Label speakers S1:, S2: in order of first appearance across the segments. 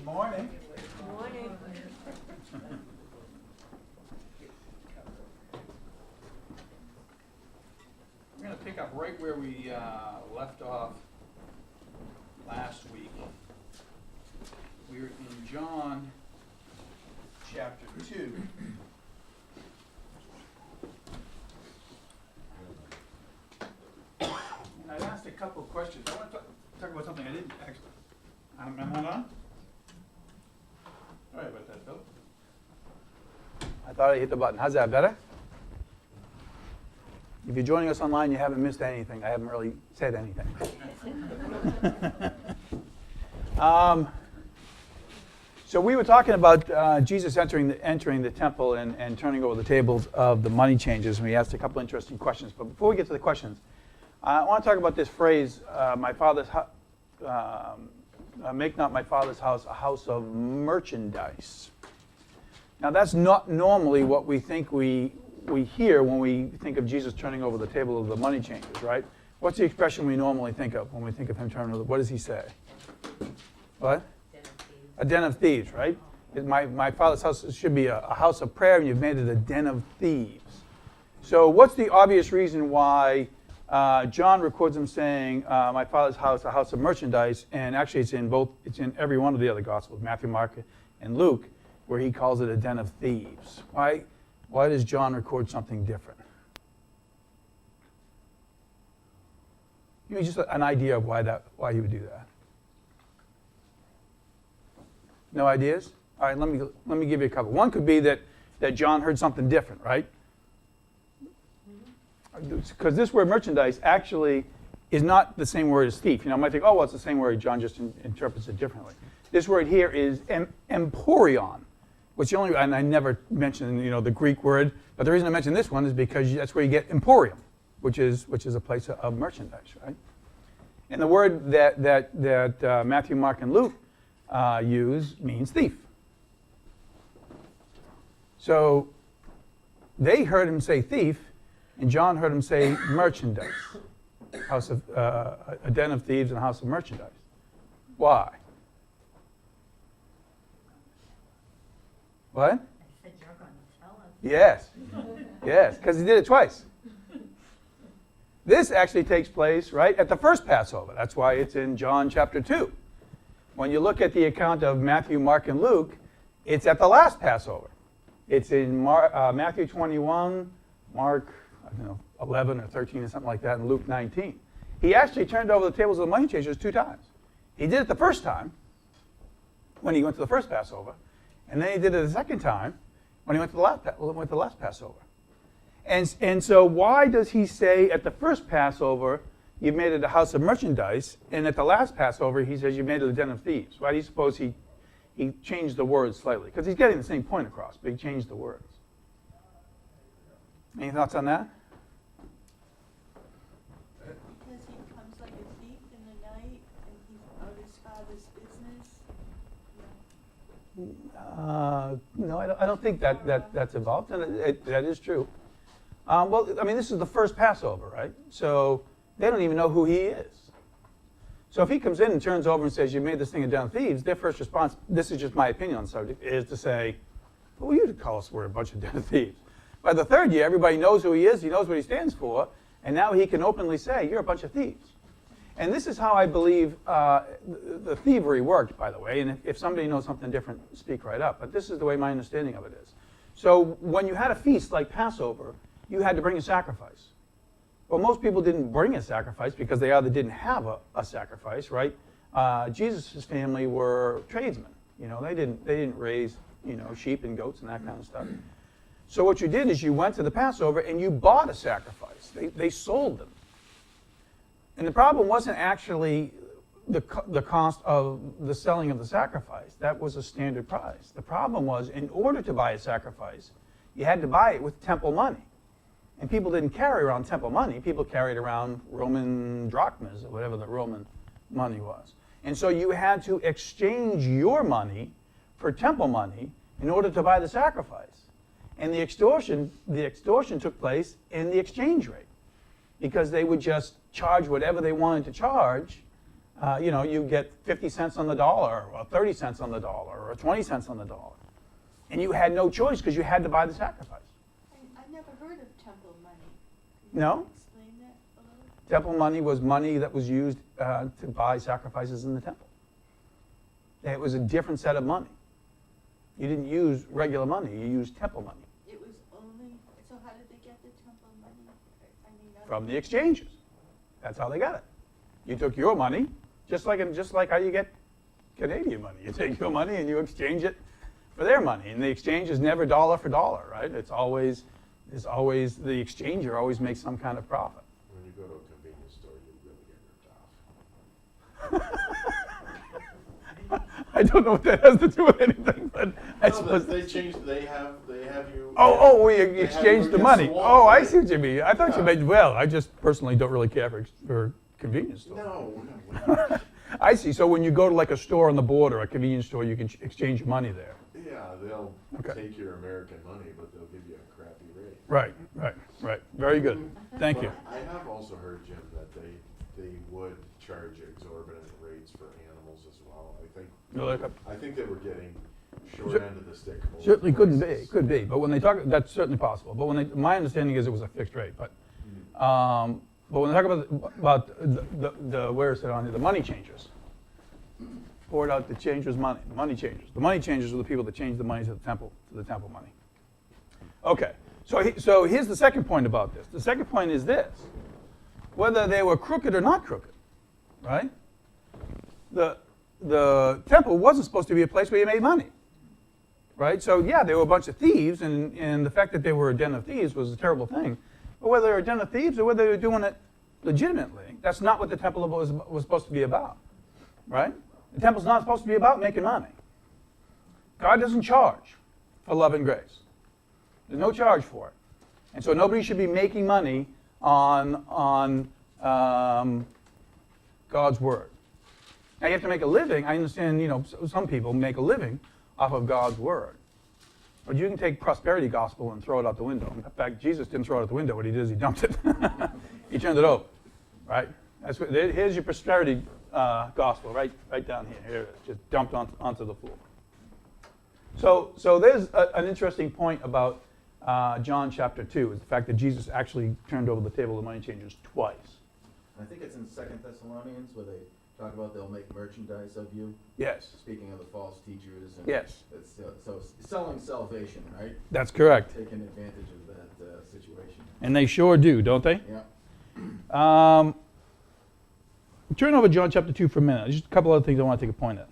S1: Morning.
S2: Morning.
S1: We're going to pick up right where we left off last week. We were in John chapter 2. And I've asked a couple of questions. I want to talk about something I didn't actually. Am I on? Sorry about that, Phil. I thought I hit the button. How's that, better? If you're joining us online, you haven't missed anything. I haven't really said anything. So we were talking about Jesus entering the temple and turning over the tables of the money changers, and we asked a couple interesting questions. But before we get to the questions, I want to talk about this phrase, make not my Father's house a house of merchandise. Now that's not normally what we think we hear when we think of Jesus turning over the table of the money changers, right? What's the expression we normally think of when we think of him turning over? What does he say? What? A den of thieves, right? My Father's house should be a house of prayer, and you've made it a den of thieves. So what's the obvious reason why John records him saying, my Father's house, a house of merchandise, and actually it's in every one of the other Gospels, Matthew, Mark, and Luke, where he calls it a den of thieves. Why does John record something different? Give me just an idea of why he would do that. No ideas? All right, let me give you a couple. One could be that John heard something different, right? Because this word merchandise actually is not the same word as thief. You might think, oh, well, it's the same word. John just interprets it differently. This word here is emporion, which and I never mentioned, the Greek word, but the reason I mention this one is because that's where you get emporium, which is a place of merchandise, right? And the word that Matthew, Mark, and Luke use means thief. So they heard him say thief, and John heard him say merchandise, a den of thieves and a house of merchandise. Why? What?
S2: I said you're going to tell us.
S1: Yes, because he did it twice. This actually takes place right at the first Passover. That's why it's in John chapter 2. When you look at the account of Matthew, Mark, and Luke, it's at the last Passover. It's in Matthew 21, Mark 11 or 13 or something like that, and Luke 19. He actually turned over the tables of the money changers 2 times. He did it the first time when he went to the first Passover, and then he did it the second time when he went to the last Passover. And so why does he say at the first Passover, you've made it a house of merchandise, and at the last Passover, he says you've made it a den of thieves? Why do you suppose he changed the words slightly? Because he's getting the same point across, but he changed the words. Any thoughts on that?
S3: Because he comes like a thief in the night, and he's about his Father's business.
S1: No, I don't think that's involved, and that is true. This is the first Passover, right? So they don't even know who he is. So if he comes in and turns over and says, you made this thing a den of thieves, their first response, this is just my opinion on the subject, is to say, who are you to call us we're a bunch of den of thieves? By the third year, everybody knows who he is, he knows what he stands for, and now he can openly say, you're a bunch of thieves. And this is how I believe the thievery worked, by the way, and if somebody knows something different, speak right up. But this is the way my understanding of it is. So when you had a feast like Passover, you had to bring a sacrifice. Well, most people didn't bring a sacrifice because they either didn't have a sacrifice, right? Jesus' family were tradesmen. They didn't raise, sheep and goats and that kind of stuff. So what you did is you went to the Passover and you bought a sacrifice. They sold them. And the problem wasn't actually the cost of the selling of the sacrifice. That was a standard price. The problem was, in order to buy a sacrifice, you had to buy it with temple money. And people didn't carry around temple money. People carried around Roman drachmas, or whatever the Roman money was. And so you had to exchange your money for temple money in order to buy the sacrifice. And the extortion took place in the exchange rate, because they would just charge whatever they wanted to charge you get 50 cents on the dollar, or 30 cents on the dollar, or 20 cents on the dollar. And you had no choice because you had to buy the sacrifice.
S3: I never heard of temple money.
S1: No?
S3: Can you explain that a little?
S1: Temple money was money that was used to buy sacrifices in the temple. It was a different set of money. You didn't use regular money, you used temple money.
S3: It was only, so how did they get the temple money? I mean,
S1: From the exchanges. That's how they got it. You took your money, just like how you get Canadian money. You take your money and you exchange it for their money. And the exchange is never dollar for dollar, right? It's always the exchanger always makes some kind of profit.
S4: When you go to a convenience store, you really get ripped off.
S1: I don't know what that has to do with anything, but I
S4: No,
S1: suppose.
S4: they changed. They have you.
S1: We
S4: they have
S1: exchange
S4: you
S1: the
S4: against
S1: money.
S4: the wall,
S1: Oh, I
S4: right?
S1: see what you mean. I thought you
S4: Yeah.
S1: meant, well, I just personally don't really care for convenience stores.
S4: No.
S1: I see. So when you go to like a store on the border, a convenience store, you can exchange your money there.
S4: Yeah, they'll
S1: Okay.
S4: take your American money, but they'll give you a crappy rate.
S1: Right. Very good. Thank
S4: But
S1: you.
S4: I have also heard, Jim, that they would charge exorbitant rates for animals as well. I think they were getting short end of the stick. both
S1: Certainly
S4: places.
S1: could be. But when they talk, that's certainly possible. But my understanding is it was a fixed rate. But when they talk about the where is it on here? The money changers. Poured out the changers' money. The money changers. The money changers are the people that change the money to the temple money. Okay. So here's the second point about this. The second point is this: whether they were crooked or not crooked, right? The temple wasn't supposed to be a place where you made money, right? So yeah, they were a bunch of thieves, and the fact that they were a den of thieves was a terrible thing. But whether they were a den of thieves or whether they were doing it legitimately, that's not what the temple was supposed to be about, right? The temple's not supposed to be about making money. God doesn't charge for love and grace. There's no charge for it. And so nobody should be making money on God's word. Now you have to make a living. I understand, some people make a living off of God's word. But you can take prosperity gospel and throw it out the window. In fact, Jesus didn't throw it out the window. What he did is he dumped it. He turned it over, right? Here's your prosperity gospel right down here. Here it is, just dumped onto the floor. So there's an interesting point about John chapter 2, is the fact that Jesus actually turned over the table of the money changers twice.
S5: I think it's in 2 Thessalonians where they talk about they'll make merchandise of you.
S1: Yes,
S5: Speaking of the false teachers. And
S1: yes,
S5: It's, so selling salvation, right?
S1: that's correct.
S5: Taking advantage of that situation.
S1: And they sure do, don't they?
S5: Yeah.
S1: Turn over John chapter 2 for a minute. Just a couple other things I want to take a point at.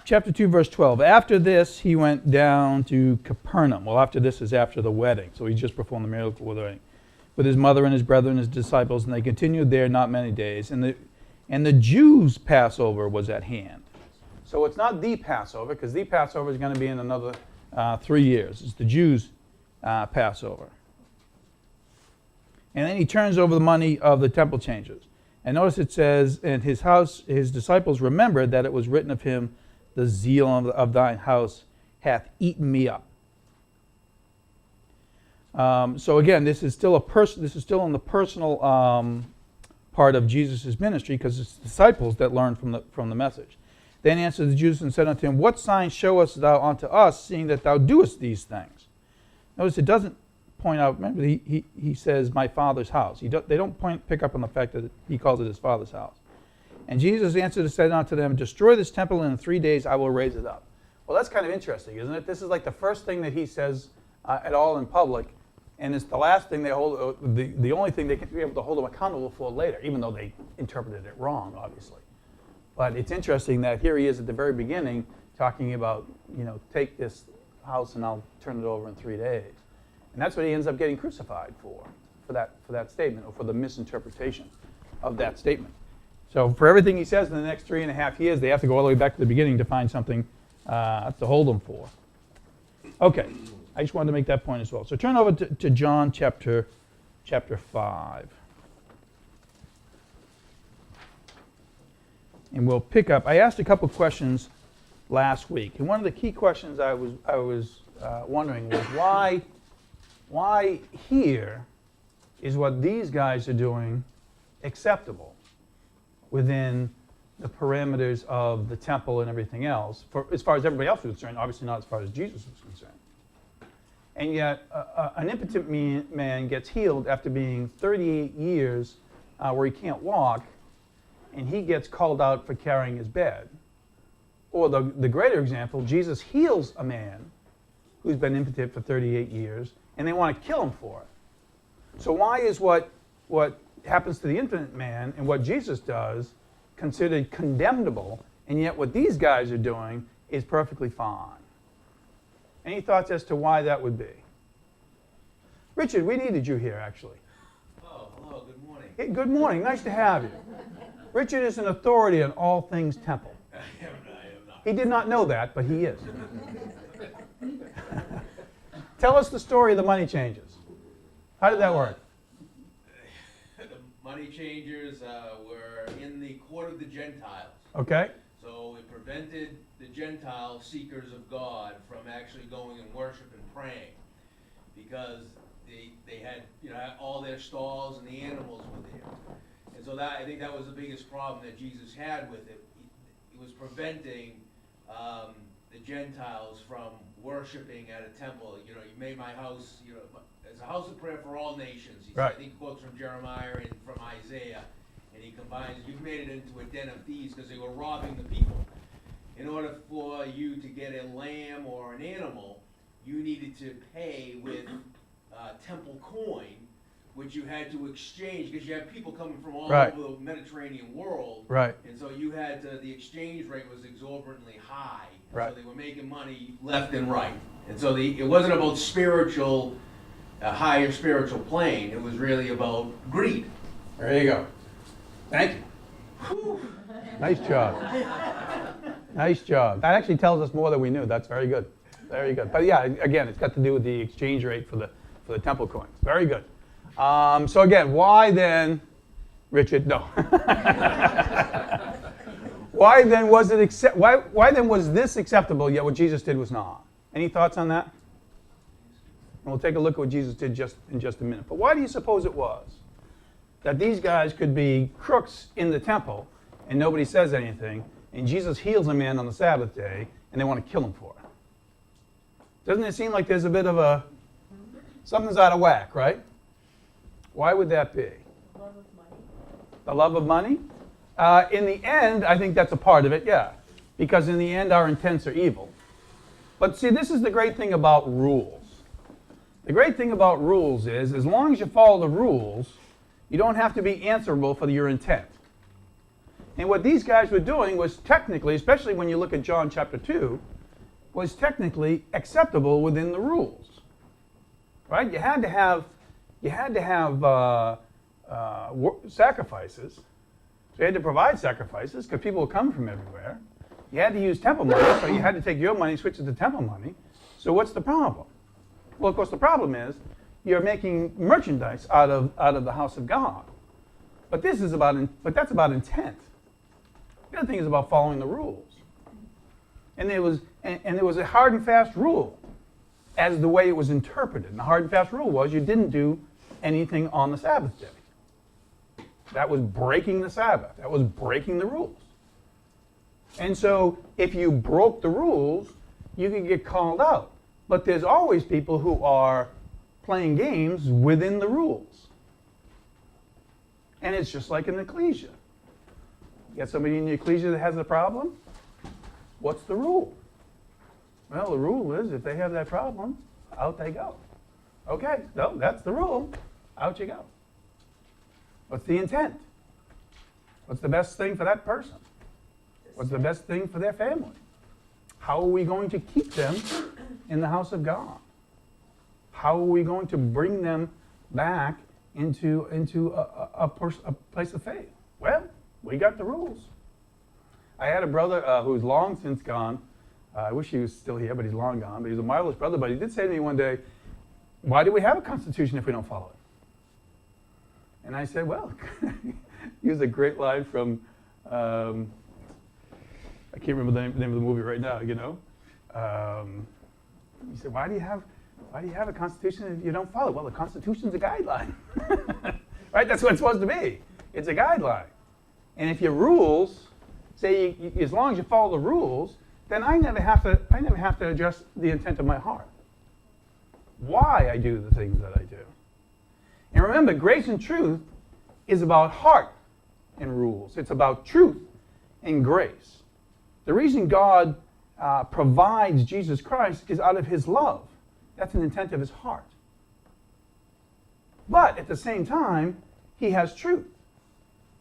S1: Chapter 2, verse 12. After this, he went down to Capernaum. Well, after this is after the wedding. So he just performed the miracle with his mother and his brethren, his disciples, and they continued there not many days. And the Jews' Passover was at hand. So it's not the Passover, because the Passover is going to be in another 3 years. It's the Jews' Passover. And then he turns over the money of the temple changers. And notice it says, in his house, his disciples remembered that it was written of him, the zeal of thine house hath eaten me up. So again, this is still in the personal part of Jesus' ministry, because it's disciples that learn from the message. Then answered the Jews and said unto him, What sign showest thou unto us, seeing that thou doest these things? Notice it doesn't point out, remember he says, my Father's house. They don't pick up on the fact that he calls it his Father's house. And Jesus answered and said unto them, Destroy this temple, and in 3 days I will raise it up. Well, that's kind of interesting, isn't it? This is like the first thing that he says at all in public, and it's the last thing they hold, the only thing they can be able to hold him accountable for later, even though they interpreted it wrong, obviously. But it's interesting that here he is at the very beginning talking about, take this house and I'll turn it over in 3 days. And that's what he ends up getting crucified for that statement, or for the misinterpretation of that statement. So for everything he says in the next 3.5 years, they have to go all the way back to the beginning to find something to hold him for. Okay, I just wanted to make that point as well. So turn over to John chapter 5. And we'll pick up. I asked a couple questions last week, and one of the key questions I was wondering was why here is what these guys are doing acceptable within the parameters of the temple and everything else, for as far as everybody else was concerned, obviously not as far as Jesus was concerned. And yet, an impotent man gets healed after being 38 years where he can't walk, and he gets called out for carrying his bed. Or the greater example, Jesus heals a man who's been impotent for 38 years, and they want to kill him for it. So why is what happens to the impotent man and what Jesus does considered condemnable, and yet what these guys are doing is perfectly fine? Any thoughts as to why that would be? Richard, we needed you here, actually.
S6: Oh, hello, good morning.
S1: Hey, good morning, nice to have you. Richard is an authority on all things temple.
S6: I am not.
S1: He did not know that, but he is. Tell us the story of the money changers. How did that work?
S6: The money changers were in the court of the Gentiles.
S1: Okay?
S6: So it prevented the Gentile seekers of God from actually going and worship and praying, because they had, you know, all their stalls and the animals were there. And so that, I think that was the biggest problem that Jesus had with it. He was preventing the Gentiles from worshiping at a temple. You know, you made my house, you know, as a house of prayer for all nations.
S1: Right.
S6: I think he quotes from Jeremiah and from Isaiah, and he combines, you've made it into a den of thieves, because they were robbing the people. In order for you to get a lamb or an animal, you needed to pay with temple coin, which you had to exchange, because you had people coming from all
S1: Right.
S6: over the Mediterranean world.
S1: Right.
S6: And so you had to, the exchange rate was exorbitantly high. And
S1: Right.
S6: So they were making money left and right. And so it wasn't about spiritual, a higher spiritual plane. It was really about greed.
S1: There you go. Thank you. Nice job. Nice job. That actually tells us more than we knew. That's very good. Very good. But yeah, again, it's got to do with the exchange rate for the temple coins. Very good. So again, why then, Richard? No. Why then was it why then was this acceptable, yet what Jesus did was not? Any thoughts on that? And we'll take a look at what Jesus did in just a minute. But why do you suppose it was that these guys could be crooks in the temple and nobody says anything, and Jesus heals a man on the Sabbath day and they want to kill him for it? Doesn't it seem like there's a bit of something's out of whack, right? Why would that be?
S3: Love of money.
S1: The love of money? In the end, I think that's a part of it, yeah. Because in the end, our intents are evil. But see, this is the great thing about rules. The great thing about rules is, as long as you follow the rules, you don't have to be answerable for your intent. And what these guys were doing was technically, especially when you look at John chapter 2, was technically acceptable within the rules. Right? You had to have sacrifices. So you had to provide sacrifices because people would come from everywhere. You had to use temple money, so you had to take your money, switch it to temple money. So what's the problem? Well, of course, the problem is you're making merchandise out of the house of God. But that's about intent. The other thing is about following the rules. And there was a hard and fast rule as the way it was interpreted. And the hard and fast rule was you didn't do anything on the Sabbath day. That was breaking the Sabbath. That was breaking the rules. And so if you broke the rules, you could get called out. But there's always people who are playing games within the rules. And it's just like in the ecclesia. You got somebody in the ecclesia that has a problem? What's the rule? Well, the rule is if they have that problem, out they go. Okay, no, that's the rule. Out you go. What's the intent? What's the best thing for that person? What's the best thing for their family? How are we going to keep them in the house of God? How are we going to bring them back into a place of faith? Well, we got the rules. I had a brother who's long since gone. I wish he was still here, but he's long gone. But he's a marvelous brother. But he did say to me one day, why do we have a constitution if we don't follow it? And I said, well, he was a great line from, I can't remember the name of the movie right now, you know. He said, why do you have a constitution if you don't follow it? Well, the Constitution's a guideline. Right? That's what it's supposed to be. It's a guideline. And if your rules say as long as you follow the rules, then I never have to adjust the intent of my heart. Why I do the things that I do. And remember, grace and truth is about heart and rules. It's about truth and grace. The reason God provides Jesus Christ is out of his love. That's an intent of his heart. But at the same time, he has truth,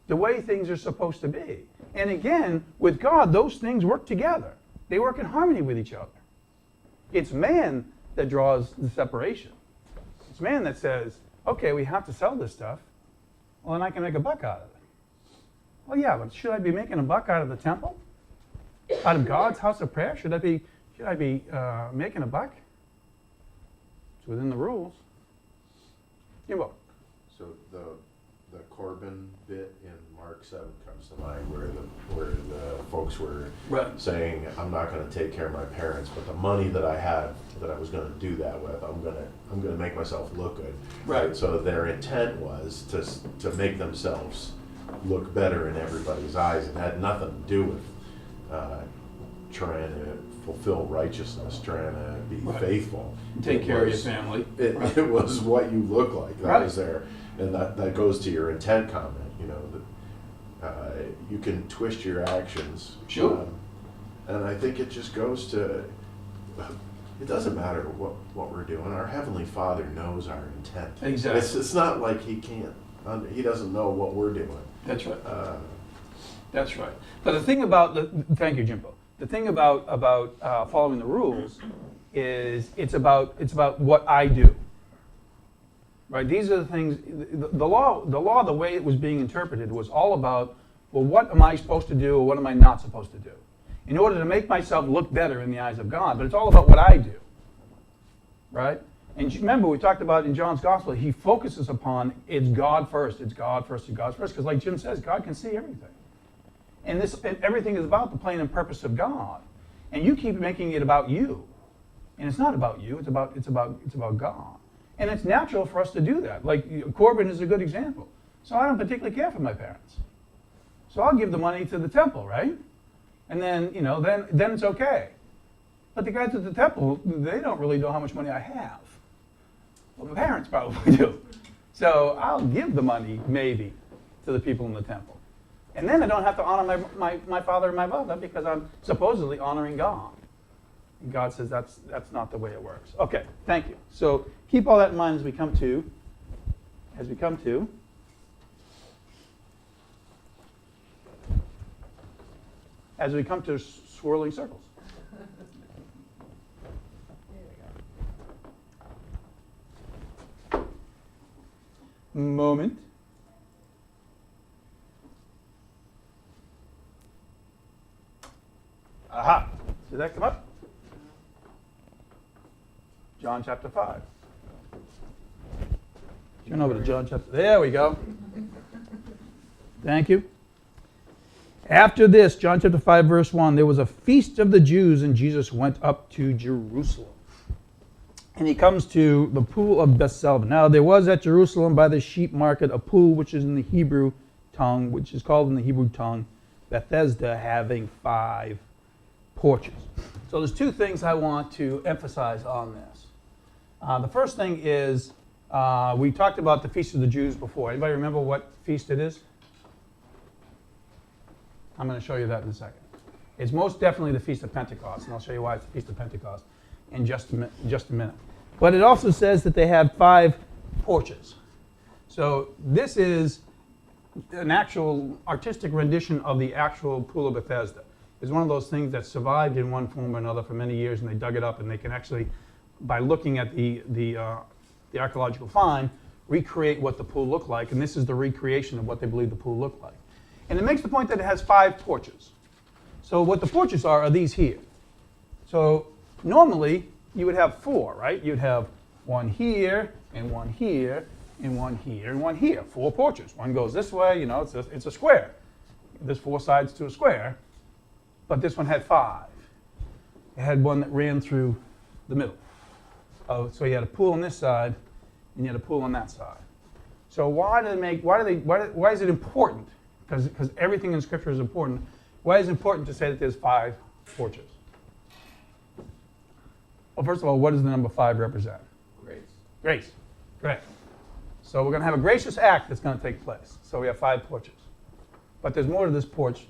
S1: the way things are supposed to be. And again, with God, those things work together. They work in harmony with each other. It's man that draws the separation. It's man that says, okay, we have to sell this stuff. Well, then I can make a buck out of it. Well, yeah, but should I be making a buck out of the temple? Out of God's house of prayer? Should I be making a buck? It's within the rules. Jimbo.
S4: So the Corbin bit in Mark 7 comes to mind, where the folks were saying, "I'm not going to take care of my parents, but the money that I have that I was going to do that with, I'm going to make myself look good."
S1: Right.
S4: So their intent was to make themselves look better in everybody's eyes, and had nothing to do with trying to fulfill righteousness, trying to be faithful.
S1: Take
S4: It
S1: care of your
S4: was-
S1: family.
S4: It was what you look like. That
S1: Right.
S4: was there. And that goes to your intent comment, you know, that you can twist your actions.
S1: Sure.
S4: And I think it just goes to, it doesn't matter what we're doing. Our Heavenly Father knows our intent.
S1: Exactly.
S4: It's not like he he doesn't know what we're doing.
S1: That's right. That's right. But the thing about thank you, Jimbo. The thing about following the rules is it's about what I do. Right? These are the things. The law, the way it was being interpreted was all about, well, what am I supposed to do, or what am I not supposed to do, in order to make myself look better in the eyes of God. But it's all about what I do. Right? And remember, we talked about in John's Gospel, he focuses upon it's God first, it's God first, it's God first, because like Jim says, God can see everything. And everything is about the plan and purpose of God. And you keep making it about you. And it's not about you, it's about God. And it's natural for us to do that. Like Corbin is a good example. So I don't particularly care for my parents. So I'll give the money to the temple, right? And then, then it's okay. But the guys at the temple, they don't really know how much money I have. Well, my parents probably do. So I'll give the money, maybe, to the people in the temple. And then I don't have to honor my father and my mother because I'm supposedly honoring God. And God says that's not the way it works. Okay, thank you. So keep all that in mind as we come to swirling circles. Moment. Aha. Did that come up? John chapter 5. Turn over to John chapter. There we go. Thank you. After this, John chapter 5, verse 1, there was a feast of the Jews, and Jesus went up to Jerusalem. And he comes to the pool of Bethesda. Now there was at Jerusalem by the sheep market a pool which is in the Hebrew tongue, which is called in the Hebrew tongue Bethesda, having 5 porches. So there's 2 things I want to emphasize on this. The first thing is, we talked about the Feast of the Jews before. Anybody remember what feast it is? I'm going to show you that in a second. It's most definitely the Feast of Pentecost, and I'll show you why it's the Feast of Pentecost in just a minute. But it also says that they had 5 porches. So this is an actual artistic rendition of the actual Pool of Bethesda. It's one of those things that survived in one form or another for many years, and they dug it up, and they can actually, by looking at the archaeological find, recreate what the pool looked like, and this is the recreation of what they believe the pool looked like. And it makes the point that it has 5 porches. So what the porches are these here. So normally, you would have 4, right? You'd have one here, and one here, and one here, and one here. 4 porches. One goes this way, it's a square. There's 4 sides to a square, but this one had 5. It had one that ran through the middle. So you had a pool on this side, and you had a pool on that side. So why is it important? Because everything in Scripture is important. Why is it important to say that there's 5 porches? Well, first of all, what does the number 5 represent?
S5: Grace.
S1: Grace. Correct. So we're going to have a gracious act that's going to take place. So we have 5 porches. But there's more to this porch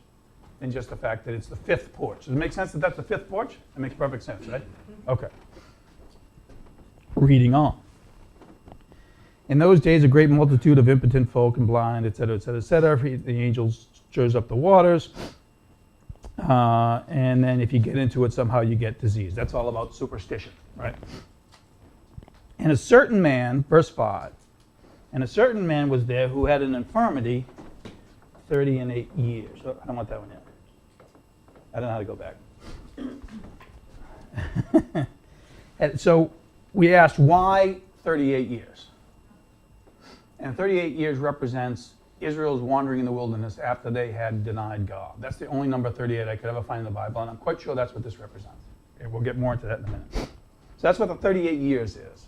S1: than just the fact that it's the 5th porch. Does it make sense that that's the 5th porch? That makes perfect sense, right? Okay. Reading on. In those days, a great multitude of impotent folk and blind, etc., etc., etc. The angel stirs up the waters. And then if you get into it, somehow you get disease. That's all about superstition, right? And a certain man, verse 5, and a certain man was there who had an infirmity 30 and 8 years. Oh, I don't want that one yet. I don't know how to go back. And so we asked, why 38 years? And 38 years represents Israel's wandering in the wilderness after they had denied God. That's the only number 38 I could ever find in the Bible, and I'm quite sure that's what this represents. Okay, we'll get more into that in a minute. So that's what the 38 years is.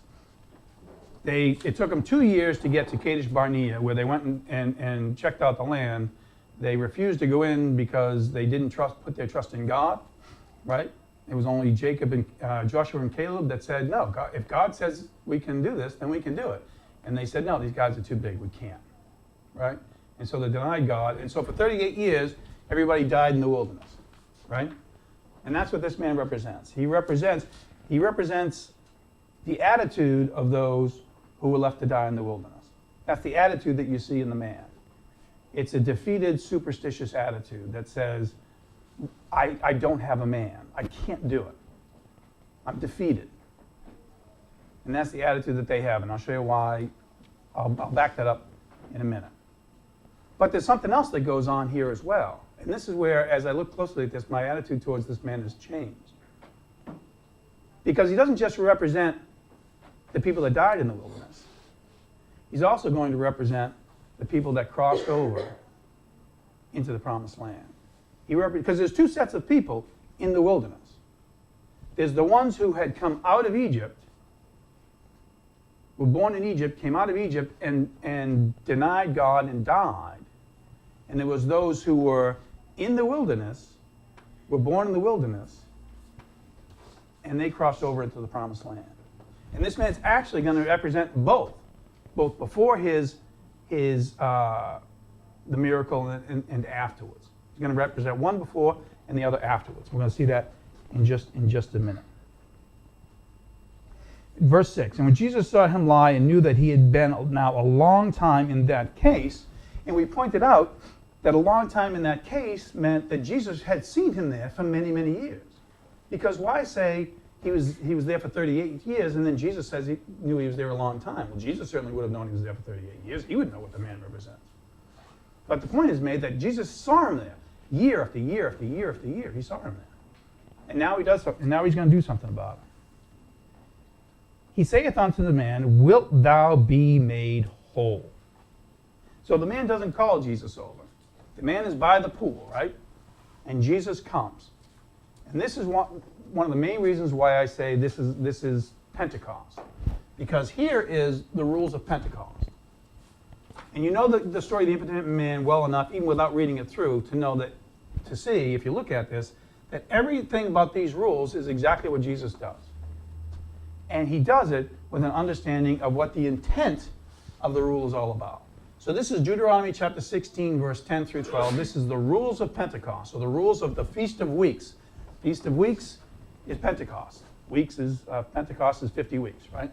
S1: It took them 2 years to get to Kadesh Barnea, where they went and checked out the land. They refused to go in because they didn't put their trust in God, right? It was only Jacob and Joshua and Caleb that said, no, God, if God says we can do this, then we can do it. And they said, no, these guys are too big, we can't, right? And so they denied God. And so for 38 years, everybody died in the wilderness, right? And that's what this man represents. He represents the attitude of those who were left to die in the wilderness. That's the attitude that you see in the man. It's a defeated, superstitious attitude that says, I don't have a man. I can't do it. I'm defeated. And that's the attitude that they have, and I'll show you why. I'll back that up in a minute. But there's something else that goes on here as well. And this is where, as I look closely at this, my attitude towards this man has changed. Because he doesn't just represent the people that died in the wilderness. He's also going to represent the people that crossed over into the promised land. Because there's 2 sets of people in the wilderness. There's the ones who had come out of Egypt, were born in Egypt, came out of Egypt, and denied God and died. And there was those who were in the wilderness, were born in the wilderness, and they crossed over into the promised land. And this man's actually going to represent both before the miracle and afterwards. He's going to represent one before and the other afterwards. We're going to see that in just a minute. Verse 6, and when Jesus saw him lie and knew that he had been now a long time in that case, and we pointed out that a long time in that case meant that Jesus had seen him there for many, many years. Because why say he was there for 38 years and then Jesus says he knew he was there a long time? Well, Jesus certainly would have known he was there for 38 years. He would know what the man represents. But the point is made that Jesus saw him there year after year after year after year. He saw him there. And now he does something, and now he's going to do something about it. He saith unto the man, wilt thou be made whole? So the man doesn't call Jesus over. The man is by the pool, right? And Jesus comes. And this is one of the main reasons why I say this is Pentecost. Because here is the rules of Pentecost. And you know the story of the impotent man well enough, even without reading it through, to know that, to see, if you look at this, that everything about these rules is exactly what Jesus does. And he does it with an understanding of what the intent of the rule is all about. So this is Deuteronomy chapter 16, verse 10 through 12. This is the rules of Pentecost, or the rules of the Feast of Weeks. Feast of Weeks is Pentecost. Pentecost is 50 weeks, right?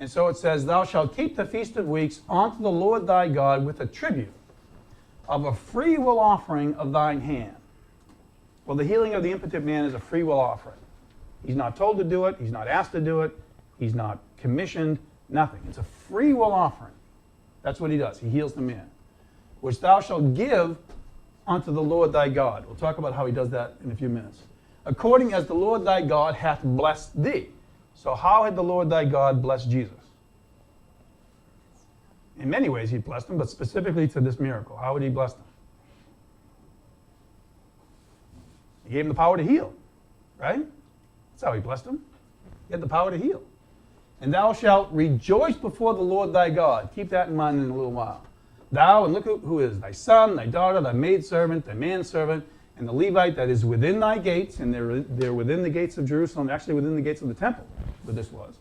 S1: And so it says, thou shalt keep the Feast of Weeks unto the Lord thy God with a tribute of a free will offering of thine hand. Well, the healing of the impotent man is a free will offering. He's not told to do it. He's not asked to do it. He's not commissioned. Nothing. It's a free will offering. That's what he does. He heals the man. Which thou shalt give unto the Lord thy God. We'll talk about how he does that in a few minutes. According as the Lord thy God hath blessed thee. So how had the Lord thy God blessed Jesus? In many ways he blessed him, but specifically to this miracle. How would he bless him? He gave him the power to heal, right? That's how he blessed him. He had the power to heal. And thou shalt rejoice before the Lord thy God. Keep that in mind in a little while. Thou, and look who is thy son, thy daughter, thy maidservant, thy manservant, and the Levite that is within thy gates, and they're within the gates of Jerusalem, actually within the gates of the temple, where this was.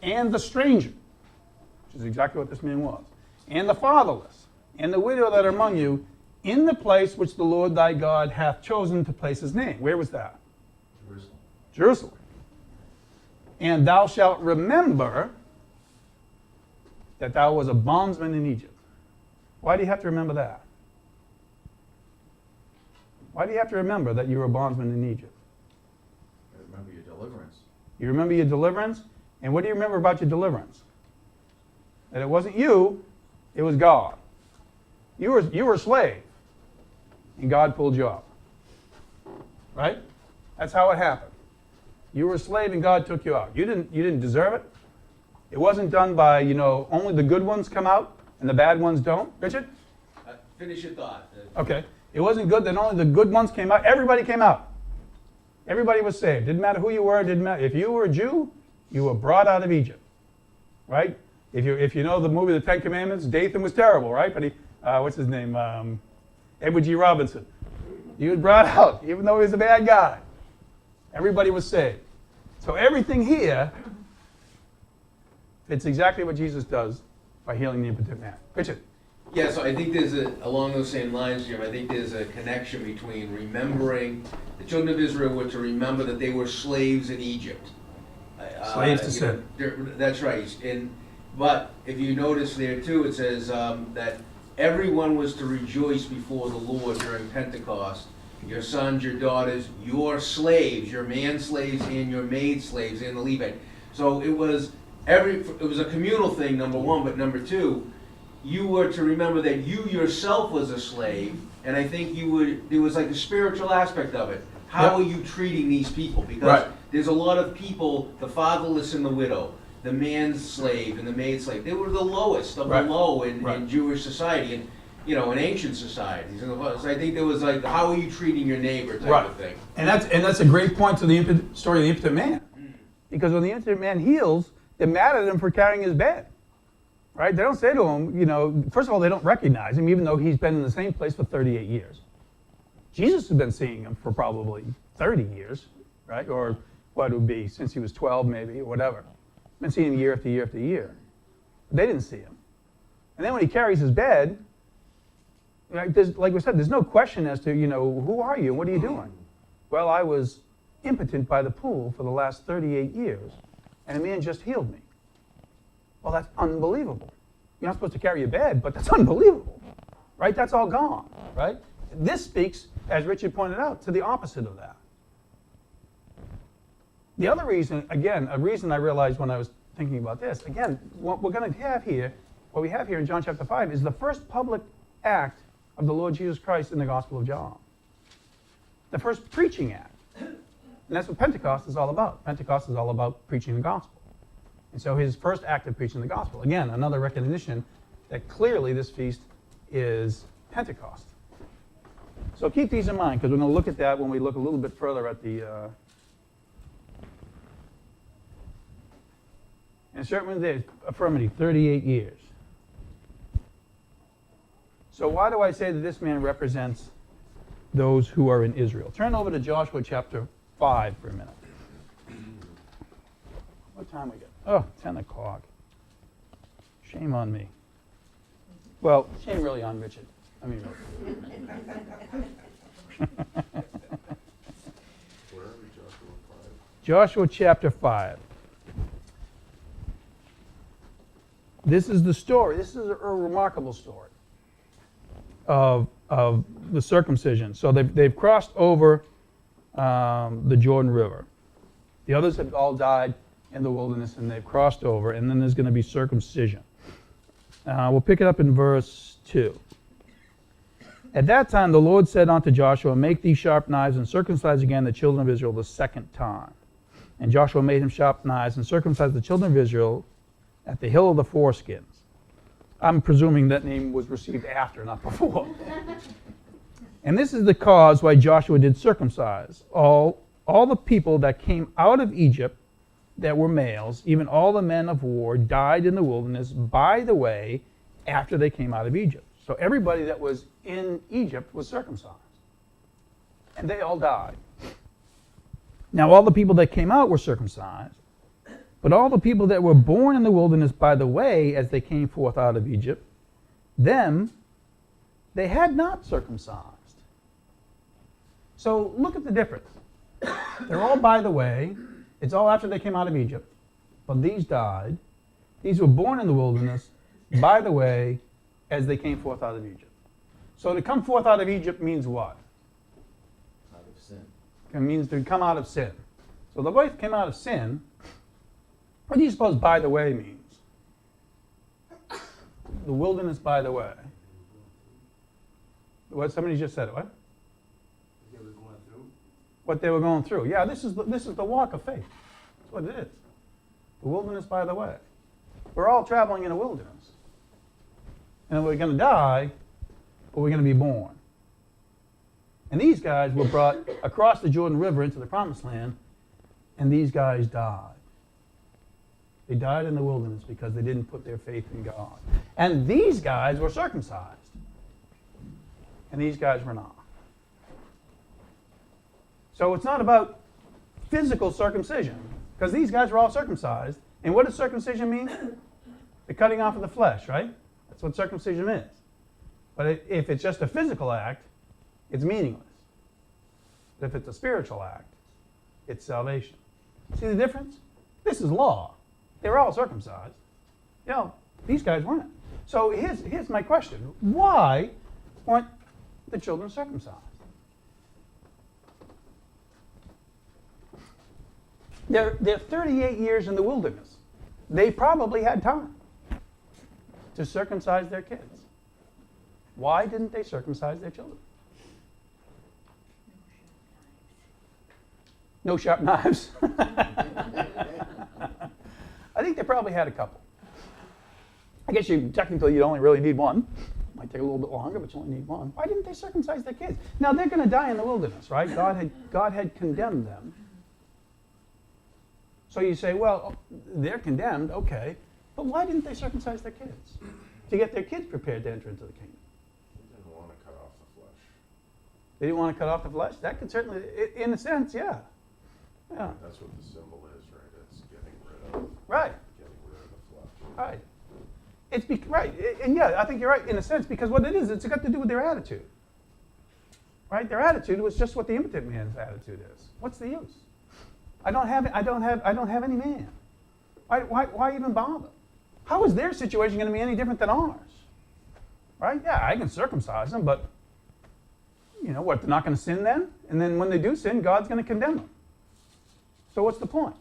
S1: And the stranger, which is exactly what this man was, and the fatherless, and the widow that are among you, in the place which the Lord thy God hath chosen to place his name. Where was that?
S4: Jerusalem.
S1: Jerusalem. And thou shalt remember that thou was a bondsman in Egypt. Why do you have to remember that? Why do you have to remember that you were a bondsman in Egypt?
S5: I remember your deliverance.
S1: You remember your deliverance? And what do you remember about your deliverance? That it wasn't you, it was God. You were a slave, and God pulled you up. Right? That's how it happened. You were a slave and God took you out. You didn't deserve it. It wasn't done by, only the good ones come out and the bad ones don't. Richard?
S6: Finish your thought.
S1: Okay. It wasn't good that only the good ones came out. Everybody came out. Everybody was saved. Didn't matter who you were. Didn't matter. If you were a Jew, you were brought out of Egypt. Right? If you know the movie The Ten Commandments, Dathan was terrible, right? But what's his name? Edward G. Robinson. He was brought out, even though he was a bad guy. Everybody was saved. So everything here fits exactly what Jesus does by healing the impotent man. Richard?
S6: Yeah, so I think there's along those same lines, Jim, I think there's a connection between remembering, the children of Israel were to remember that they were slaves in Egypt.
S1: Slaves to sin.
S6: That's right. But if you notice there too, it says that everyone was to rejoice before the Lord during Pentecost. Your sons, your daughters, your slaves, your man slaves and your maid slaves and the Levite. So it was a communal thing, number one, but number two, you were to remember that you yourself was a slave, and I think there was like a spiritual aspect of it. How are you treating these people? Because there's a lot of people, the fatherless and the widow, the man's slave and the maid slave, they were the lowest of the low in Jewish society. And in ancient societies. So I think there was like, how are you treating your neighbor type of thing.
S1: And that's a great point to the story of the impotent man. Because when the impotent man heals, they're mad at him for carrying his bed. Right? They don't say to him, first of all, they don't recognize him, even though he's been in the same place for 38 years. Jesus has been seeing him for probably 30 years, right? Or what it would be, since he was 12 maybe, or whatever. Been seeing him year after year after year. But they didn't see him. And then when he carries his bed, like we said, there's no question as to, who are you? What are you doing? Well, I was impotent by the pool for the last 38 years, and a man just healed me. Well, that's unbelievable. You're not supposed to carry your bed, but that's unbelievable, right? That's all gone, right? This speaks, as Richard pointed out, to the opposite of that. The other reason, again, a reason I realized when I was thinking about this, again, what we have here in John chapter 5 is the first public act of the Lord Jesus Christ in the Gospel of John. The first preaching act. And that's what Pentecost is all about. Pentecost is all about preaching the gospel. And so his first act of preaching the gospel, again, another recognition that clearly this feast is Pentecost. So keep these in mind, because we're going to look at that when we look a little bit further at the... Insert one there, affirmative, 38 years. So why do I say that this man represents those who are in Israel? Turn over to Joshua chapter 5 for a minute. What time we got? Oh, 10 o'clock. Shame on me. Well, shame really on Richard. I mean, really.
S4: Where are we, Joshua 5?
S1: Joshua chapter 5. This is the story. This is a remarkable story of the circumcision. So they've crossed over the Jordan River. The others have all died in the wilderness, and they've crossed over, and then there's going to be circumcision. We'll pick it up in verse 2. At that time the Lord said unto Joshua, make these sharp knives and circumcise again the children of Israel the second time. And Joshua made him sharp knives and circumcised the children of Israel at the hill of the foreskins. I'm presuming that name was received after, not before. And this is the cause why Joshua did circumcise all the people that came out of Egypt that were males, even all the men of war, died in the wilderness by the way after they came out of Egypt. So everybody that was in Egypt was circumcised. And they all died. Now all the people that came out were circumcised, but all the people that were born in the wilderness by the way as they came forth out of Egypt, them they had not circumcised. So look at the difference. They're all by the way. It's all after they came out of Egypt. But these died. These were born in the wilderness by the way as they came forth out of Egypt. So to come forth out of Egypt means what?
S5: Out of sin.
S1: It means to come out of sin. So the wife came out of sin. What do you suppose by the way means? The wilderness by the way. What somebody just said, what?
S7: They were going through.
S1: What they were going through. Yeah, this is the walk of faith. That's what it is. The wilderness by the way. We're all traveling in a wilderness. And we're going to die, or we're going to be born. And these guys were brought across the Jordan River into the Promised Land, and these guys died. They died in the wilderness because they didn't put their faith in God. And these guys were circumcised. And these guys were not. So it's not about physical circumcision, because these guys were all circumcised. And what does circumcision mean? The cutting off of the flesh, right? That's what circumcision is. But if it's just a physical act, it's meaningless. But if it's a spiritual act, it's salvation. See the difference? This is law. They were all circumcised. You know, these guys weren't. So here's my question. Why weren't the children circumcised? They're 38 years in the wilderness. They probably had time to circumcise their kids. Why didn't they circumcise their children? No sharp knives. I think they probably had a couple. I guess technically you only really need one. Might take a little bit longer, but you only need one. Why didn't they circumcise their kids? Now they're going to die in the wilderness, right? God had condemned them. So you say, well, they're condemned, okay, but why didn't they circumcise their kids? To get their kids prepared to enter into the kingdom.
S4: They didn't want to cut off the flesh.
S1: They didn't want to cut off the flesh? That could certainly, in a sense, yeah. Yeah.
S4: That's what the symbol is, right? It's getting rid of.
S1: Right.
S4: Getting rid of the flesh.
S1: Right. Right. And yeah, I think you're right in a sense, because what it is, it's got to do with their attitude. Right? Their attitude was just what the impotent man's attitude is. What's the use? I don't have any man. Why even bother? How is their situation going to be any different than ours? Right? Yeah, I can circumcise them, but you know what, they're not going to sin then? And then when they do sin, God's going to condemn them. So what's the point?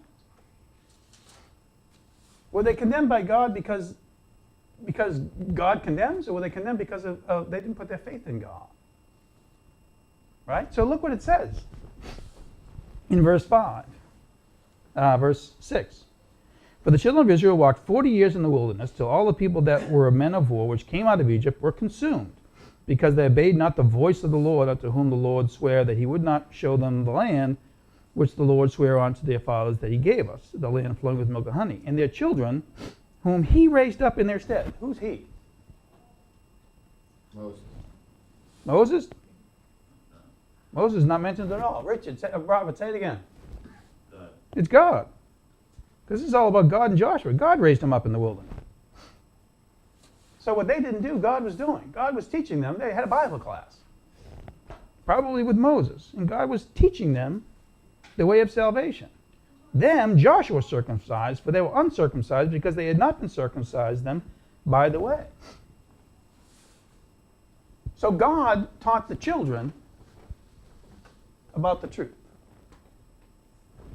S1: Were they condemned by God because God condemns, or were they condemned because they didn't put their faith in God? Right? So look what it says in verse 6. For the children of Israel walked 40 years in the wilderness, till all the people that were men of war, which came out of Egypt, were consumed, because they obeyed not the voice of the Lord, unto whom the Lord sware that he would not show them the land which the Lord sware unto their fathers that he gave us, the land flowing with milk and honey. And their children, whom he raised up in their stead. Who's he?
S5: Moses.
S1: Moses? Moses is not mentioned at all. Richard, Robert, say it again. It's God. Because this is all about God and Joshua. God raised them up in the wilderness. So what they didn't do, God was doing. God was teaching them. They had a Bible class. Probably with Moses. And God was teaching them the way of salvation. Them, Joshua circumcised, for they were uncircumcised because they had not been circumcised them by the way. So God taught the children about the truth.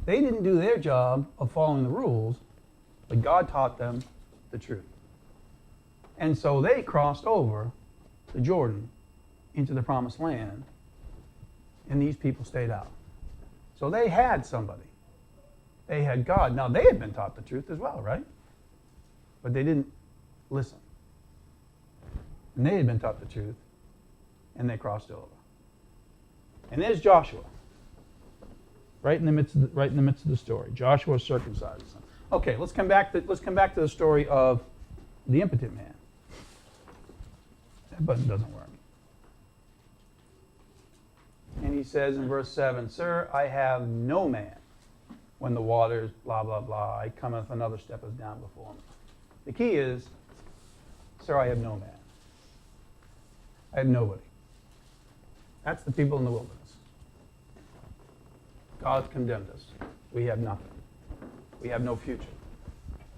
S1: They didn't do their job of following the rules, but God taught them the truth. And so they crossed over the Jordan into the Promised Land, and these people stayed out. So they had somebody. They had God. Now, they had been taught the truth as well, right? But they didn't listen. And they had been taught the truth, and they crossed over. And there's Joshua. right in the midst of the story. Joshua circumcised him. Okay, let's come back to the story of the impotent man. That button doesn't work. And he says in verse 7, Sir, I have no man. When the waters, blah, blah, blah, I cometh, another step is down before me. The key is, Sir, I have no man. I have nobody. That's the people in the wilderness. God condemned us. We have nothing. We have no future.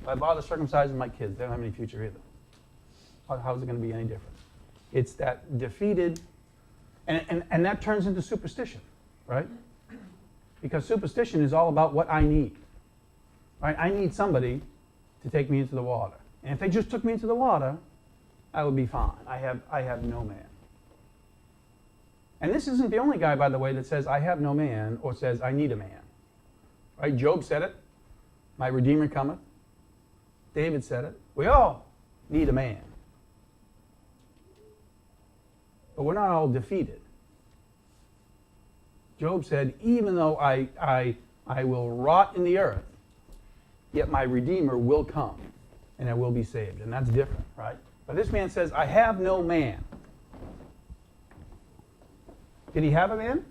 S1: If I bother circumcising my kids, they don't have any future either. How is it going to be any different? It's that defeated, and that turns into superstition, right? Because superstition is all about what I need. Right? I need somebody to take me into the water. And if they just took me into the water, I would be fine. I have no man. And this isn't the only guy, by the way, that says, I have no man, or says, I need a man. Right? Job said it. My Redeemer cometh. David said it. We all need a man. But we're not all defeated. Job said, even though I will rot in the earth, yet my Redeemer will come, and I will be saved. And that's different, right? But this man says, I have no man. Did he have a man?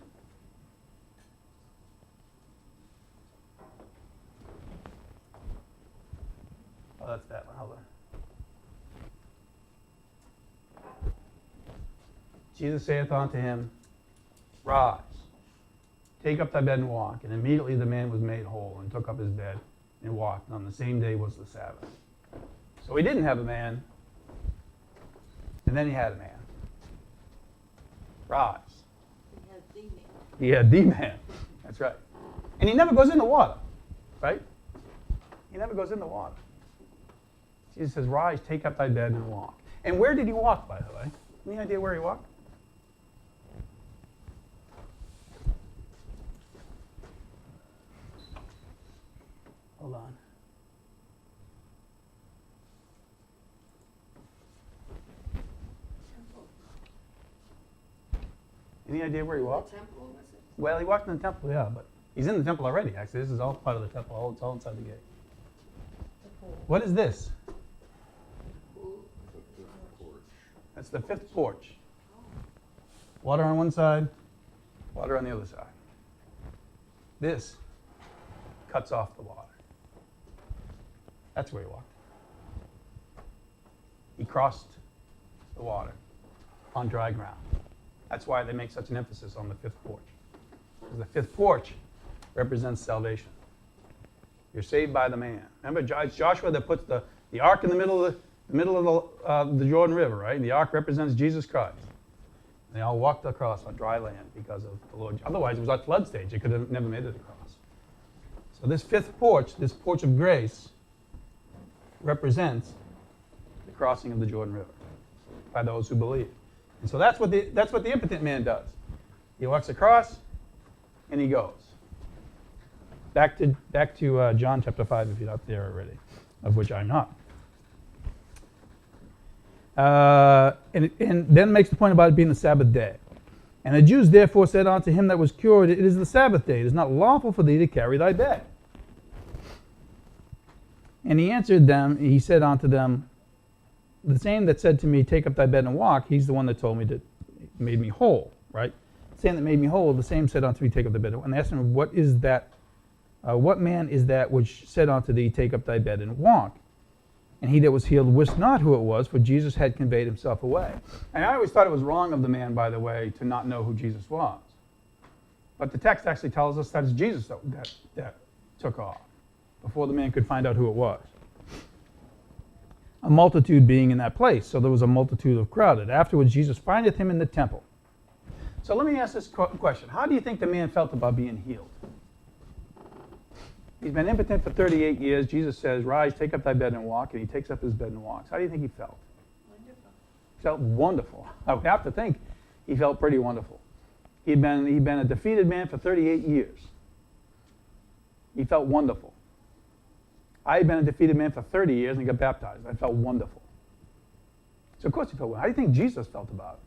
S1: Oh, that's that one. Hold on. Jesus saith unto him, Rise, take up thy bed and walk. And immediately the man was made whole and took up his bed and walked. And on the same day was the Sabbath. So he didn't have a man, and then he had a man. Rise. He had the man. That's right. And he never goes in the water, right? He never goes in the water. Jesus says, Rise, take up thy bed and walk. And where did he walk, by the way? Any idea where he walked? Hold on. Any idea where he walked? Well, he walked in the temple, yeah, but he's in the temple already, actually. This is all part of the temple. It's all inside the gate. What is this? That's the fifth porch. Water on one side, water on the other side. This cuts off the water. That's where he walked. He crossed the water on dry ground. That's why they make such an emphasis on the fifth porch. Because the fifth porch represents salvation. You're saved by the man. Remember, it's Joshua that puts the ark in the middle of the Jordan River, right? The ark represents Jesus Christ. And they all walked across on dry land because of the Lord. Otherwise, it was at flood stage. They could have never made it across. So this fifth porch, this porch of grace, represents the crossing of the Jordan River by those who believe. And so that's what the impotent man does. He walks across, and he goes. Back to John chapter 5, if you're not there already, of which I'm not. And then makes the point about it being the Sabbath day. And the Jews therefore said unto him that was cured, It is the Sabbath day. It is not lawful for thee to carry thy bed. And he answered them, he said unto them, The same that said to me, Take up thy bed and walk, he's the one that told me that made me whole, right? The same that made me whole, the same said unto me, Take up thy bed. And they asked him, What is that? What man is that which said unto thee, Take up thy bed and walk? And he that was healed wist not who it was, for Jesus had conveyed himself away. And I always thought it was wrong of the man, by the way, to not know who Jesus was. But the text actually tells us that it's Jesus that took off, before the man could find out who it was. A multitude being in that place, so there was a multitude of crowded. Afterwards, Jesus findeth him in the temple. So let me ask this question. How do you think the man felt about being healed? He's been impotent for 38 years. Jesus says, Rise, take up thy bed and walk. And he takes up his bed and walks. How do you think he felt?
S3: Wonderful.
S1: He felt wonderful. I would have to think he felt pretty wonderful. He'd been a defeated man for 38 years. He felt wonderful. I had been a defeated man for 30 years and got baptized. I felt wonderful. So of course he felt wonderful. How do you think Jesus felt about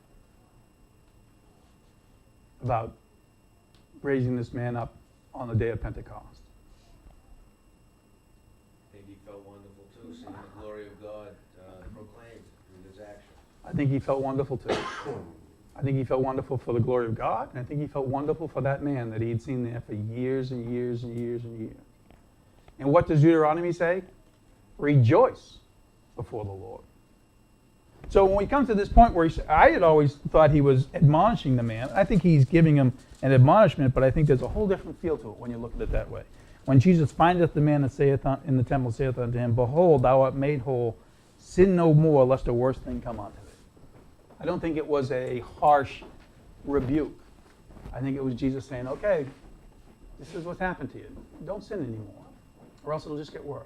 S1: it? About raising this man up on the day of Pentecost.
S6: I think he felt wonderful too, seeing the glory of God proclaimed through his action.
S1: I think he felt wonderful too. I think he felt wonderful for the glory of God, and I think he felt wonderful for that man that he had seen there for years and years and years and years. And what does Deuteronomy say? Rejoice before the Lord. So when we come to this point where I had always thought he was admonishing the man. I think he's giving him an admonishment, but I think there's a whole different feel to it when you look at it that way. When Jesus findeth the man that saith in the temple, saith unto him, Behold, thou art made whole, sin no more, lest a worse thing come unto thee. I don't think it was a harsh rebuke. I think it was Jesus saying, okay, this is what's happened to you. Don't sin anymore, or else it'll just get worse.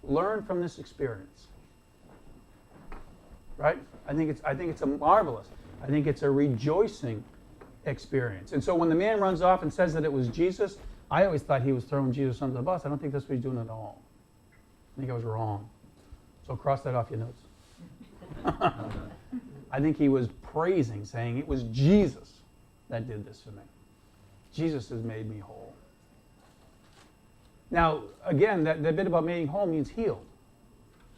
S1: Learn from this experience. Right? I think it's a marvelous, I think it's a rejoicing experience. And so when the man runs off and says that it was Jesus, I always thought he was throwing Jesus under the bus. I don't think that's what he's doing at all. I think I was wrong. So cross that off your notes. I think he was praising, saying it was Jesus that did this for me. Jesus has made me whole. Now, again, that bit about being whole means healed,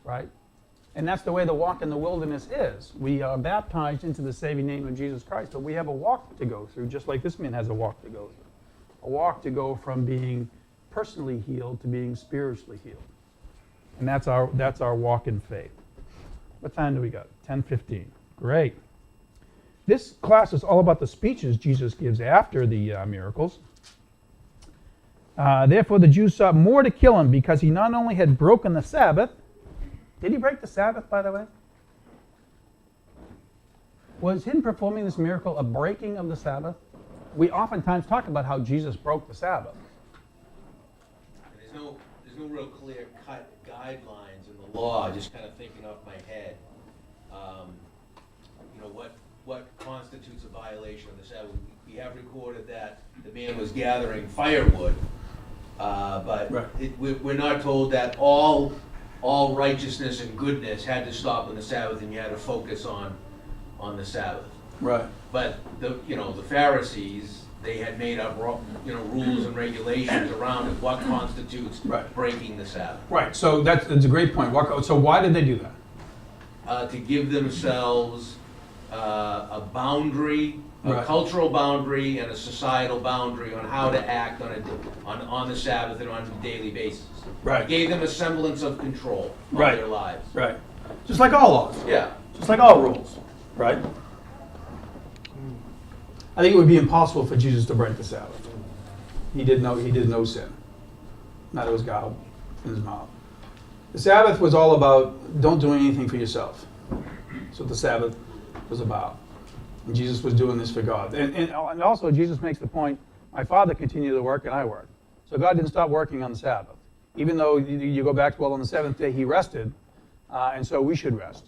S1: right? And that's the way the walk in the wilderness is. We are baptized into the saving name of Jesus Christ, but we have a walk to go through, just like this man has a walk to go through. A walk to go from being personally healed to being spiritually healed. And that's our walk in faith. What time do we got? 10:15. Great. This class is all about the speeches Jesus gives after the miracles. Therefore the Jews sought more to kill him because he not only had broken the Sabbath. Did he break the Sabbath, by the way? Was him performing this miracle a breaking of the Sabbath? We oftentimes talk about how Jesus broke the Sabbath.
S6: And there's no real clear-cut guidelines in the law, just kind of thinking off my head. What constitutes a violation of the Sabbath? We have recorded that the man was gathering firewood, but
S1: Right.
S6: we're not told that all righteousness and goodness had to stop on the Sabbath and you had to focus on the Sabbath.
S1: Right.
S6: But the Pharisees, they had made up rules and regulations around it, what constitutes
S1: Right.
S6: breaking the Sabbath.
S1: Right. So that's a great point. So why did they do that?
S6: To give themselves a boundary, a
S1: Right.
S6: cultural boundary and a societal boundary on how to act on the Sabbath and on a daily basis.
S1: Right.
S6: It gave them a semblance of control of
S1: Right.
S6: their lives.
S1: Right. Just like all laws.
S6: Yeah.
S1: Just like all rules. Right? I think it would be impossible for Jesus to break the Sabbath. He did no sin. Not it was God in his mouth. The Sabbath was all about don't do anything for yourself. That's what the Sabbath was about. And Jesus was doing this for God. And also Jesus makes the point, my Father continued to work and I work. So God didn't stop working on the Sabbath. Even though you go back to, well, on the seventh day he rested, and so we should rest.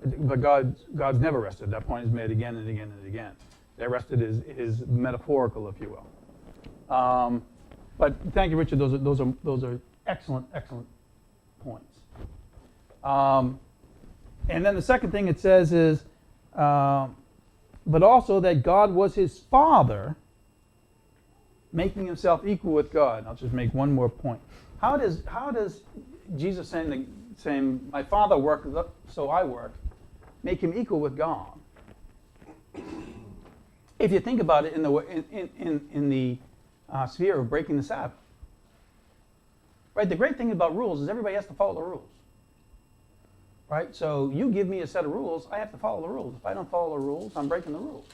S1: But God's never rested. That point is made again and again and again. That rested is metaphorical, if you will. But thank you, Richard. Those are excellent points. And then the second thing it says is, but also that God was his Father, making himself equal with God. I'll just make one more point. How does Jesus saying my Father worked, so I work, make him equal with God? If you think about it in the sphere of breaking the Sabbath, right? The great thing about rules is everybody has to follow the rules, right? So you give me a set of rules, I have to follow the rules. If I don't follow the rules, I'm breaking the rules.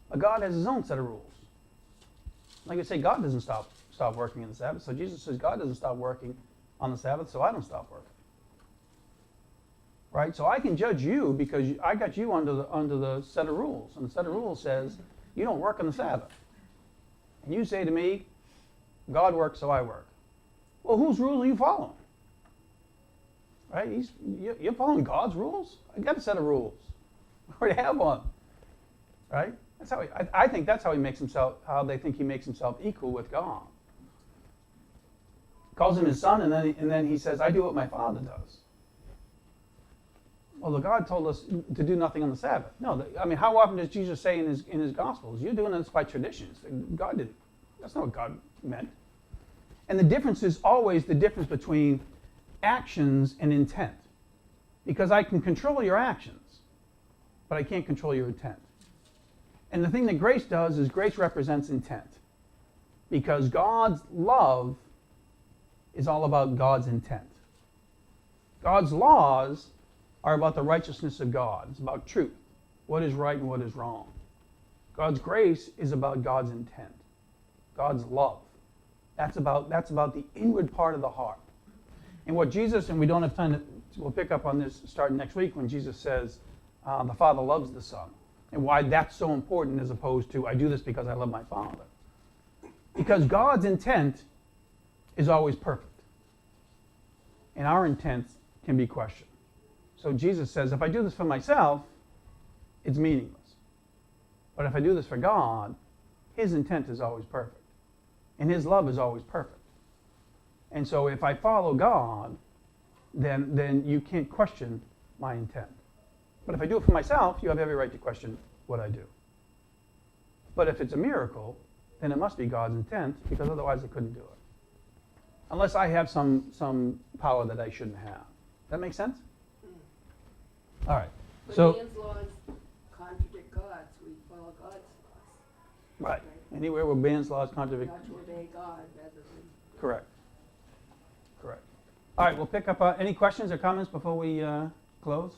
S1: But God has his own set of rules. Like I say, God doesn't stop working in the Sabbath. So Jesus says God doesn't stop working on the Sabbath, so I don't stop working. Right? So I can judge you because I got you under the set of rules. And the set of rules says you don't work on the Sabbath. And you say to me, God works, so I work. Well, whose rules are you following? Right? You're following God's rules? I got a set of rules. I already have one. Right? That's how I think that's how he makes himself, how they think he makes himself equal with God. Calls him his son, and then he says, I do what my Father does. Well, the God told us to do nothing on the Sabbath. No, I mean, how often does Jesus say in his Gospels, you're doing this by traditions? God didn't. That's not what God meant. And the difference is always the difference between actions and intent. Because I can control your actions, but I can't control your intent. And the thing that grace does is grace represents intent. Because God's love is all about God's intent. God's laws are about the righteousness of God. It's about truth, what is right and what is wrong. God's grace is about God's intent, God's love. That's about the inward part of the heart. And what Jesus, and we don't have time to, we'll pick up on this starting next week when Jesus says the Father loves the Son, and why that's so important as opposed to I do this because I love my Father. Because God's intent is always perfect. And our intent can be questioned. So Jesus says, if I do this for myself, it's meaningless. But if I do this for God, his intent is always perfect. And his love is always perfect. And so if I follow God, then you can't question my intent. But if I do it for myself, you have every right to question what I do. But if it's a miracle, then it must be God's intent, because otherwise I couldn't do it. Unless I have some power that I shouldn't have. That make sense? All right.
S8: But
S1: So,
S8: man's laws contradict God's. We follow God's laws.
S1: right. Anywhere where man's laws contradict.
S8: Not to obey God rather than.
S1: Correct. Correct. All right, we'll pick up any questions or comments before we close?